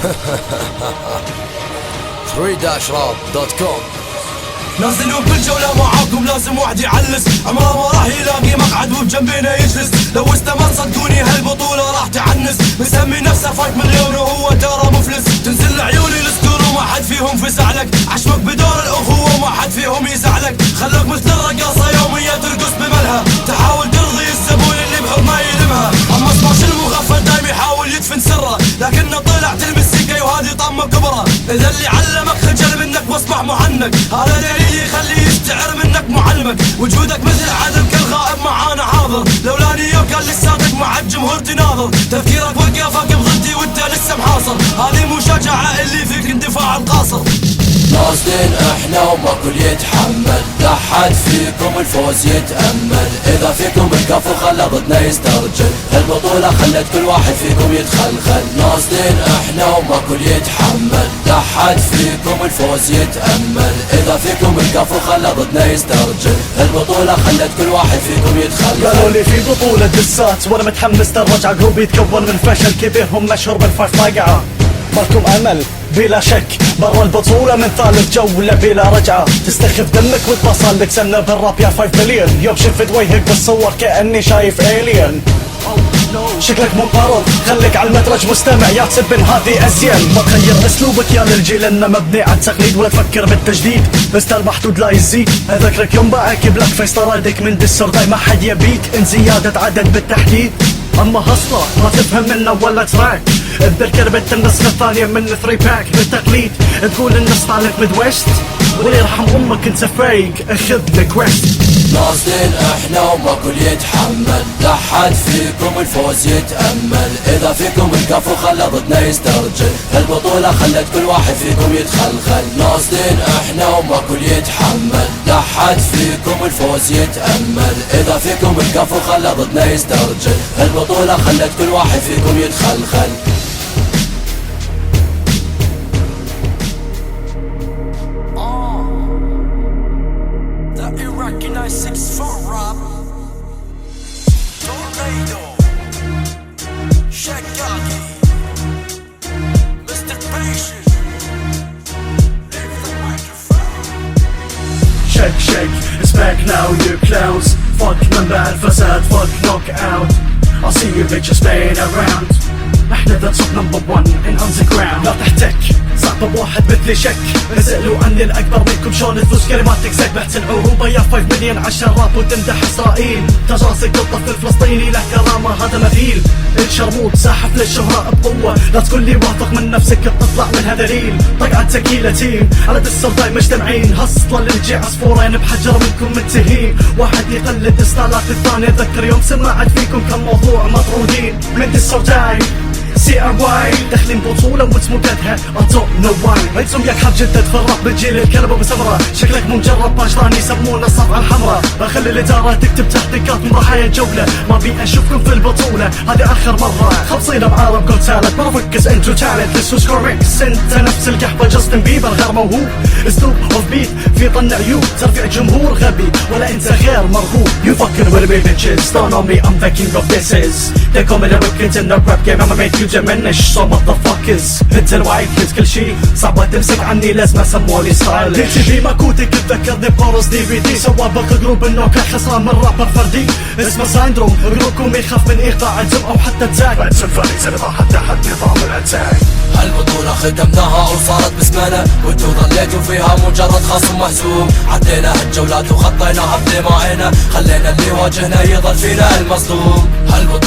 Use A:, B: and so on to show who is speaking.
A: 3-rap.com.
B: نازلون بالجولة معاكم لازم واحد يعلس، عمره ما راح يلاقي مقعد وبجنبينا يجلس. لو استمر صدقوني هالبطولة راح تعنس. مسمي نفسه 5 مليون وهو ترى مفلس. تنزل عيوني الاسطول وما حد فيهم فزع لك. عشمك بدور الاخوة وما حد فيهم يزعلك. خلك مثل الرقاصة يومية ترقص بملها، تحاول ترضي الزبون اللي بحضنه يلمها. اما سماش المغفل دايم يحاول يدفن سره، لكنه طلع تلمس سكة وهذه طمة كبرى. اذا اللي علمك خجل منك واصبح معنك، هذا دليل يخليه يستعر منك معلمك. وجودك مثل عدم كالغائب معانا حاضر، لولاني يوم كان لساتك مع الجمهور تناظر. تفكيرك وقفك بضدي وانت لسه محاصر، هذه مو شجاعة اللي فيك اندفاع القاصر.
C: نازلين احنا وما كل يتحمل، لا حد فيكم الفوز يتأمل. اذا فيكم الكفو خلى ضدنا يسترجل، البطولة خلت كل واحد فيكم يتخلخل. نازلين احنا وما كل يتحمل، لا حد فيكم الفوز يتأمل. اذا فيكم الكفو خلى ضدنا يسترجل، البطولة خلت كل واحد فيكم يتخلخل.
D: قالوا لي في بطولة دسات وانا متحمس ترجع، جروب يتكون من فشل كبير هم مشهور بالفايف طاقعة. مالكم امل بلا شك برا البطولة من ثالث جولة بلا رجعة. تستخف دمك وتبصل لك سنة بالراب يا 5 مليون. يوم شفت وجهك بالصور كأني شايف الين. شكلك منقرض خليك على المدرج مستمع يا تسبن هذه ازين. ما تغير اسلوبك يا للجيل انه مبني على التقليد، ولا تفكر بالتجديد بس المحدود لا يزيد. اذكرك يوم باعك بلاك فيس طرادك من دسر داي ما حد يبيك ان زيادة عدد بالتحديد. اما هصلة ما تفهم منه ولا تراك، اتذكر بنت النسخة الثانية من 3 باك بالتقليد. تقول النص طالك ميد ويست واللي يرحم امك انت فايق اخذ لك ويست.
C: نازلين احنا وما كل يتحمل، لا حد فيكم الفوز يتأمل. اذا فيكم الكفو خلى ضدنا يسترجل، البطولة خلت كل واحد فيكم يتخلخل. نازلين احنا وما كل يتحمل، لا حد فيكم الفوز يتأمل. اذا فيكم الكفو خلى ضدنا يسترجل، البطولة خلت كل واحد فيكم يتخلخل.
B: Iraqi 964 Rob Tornado Shagagi Mr. Patient. Leave the microphone.
D: Shake, it's back now you clowns. Fuck من بعد فساد fuck knock out. I'll see you bitches playing around. احنا ذا توب نمبر 1 in underground. لا تحتك صعب بواحد مثلي شك، اسألوا عني الأكبر منكم شلون تفوز كلماتك زق. بحت العروبة يا 5 مليون عشان راب وتمدح إسرائيل. تجاسك الطفل الفلسطيني له كرامة هذا مثيل. الشرموط ساحف للشهرة بقوة، لا تقول لي واثق من نفسك بتطلع منها دليل. طقعة تكيلة تيم على السلطاي مجتمعين، هصلة للجي عصفورين بحجر منكم متهين. واحد يقلد استالات الثاني، اتذكر يوم سمعت فيكم كم موضوع مطرودين من السلطاي. CRY داخلين بطولة وانت مقدها I don't know why. ريتهم ياك حاب جدد في الراب بالجيل الكلبة بسمرة. شكلك مو مجرب باجران يسمونه الصفعة الحمراء. بخلي الإدارة تكتب تحقيقات من ضحايا الجولة. ما بي أشوفكم في البطولة هذه آخر مرة. خلصينا بعرب جوت تالنت ما ركز انتو تالنت. This was correct انت نفس القحبة جاستن بيبر غير موهوب. اسلوب اوف بيت في طن عيوب، ترفيع جمهور غبي ولا انت غير مرغوب. You fucking with me bitches don't know me I'm the king of this is. They call me the wicked in the rap game I'ma make you diminish so motherfuckers. انت الوعي كنت كل شي صعبة تمسك عني لازم سموني ستايلش. دي تي في ماكوتك تذكرني بورس DVD. سوابق جروب النوك خسران من رابر فردي اسمه ساندروم. جروبكم يخاف من ايقاع الجم او حتى التاج. بعد سنفاني زي ما حتى حد نظام الاتاك.
C: هالبطولة ختمناها وصارت باسمنا، وانتو ظليتوا فيها مجرد خصم مهزوم. عدينا هالجولات وخطيناها بدماعنا، خلينا اللي واجهنا يظل فينا المصدوم. هالبطولة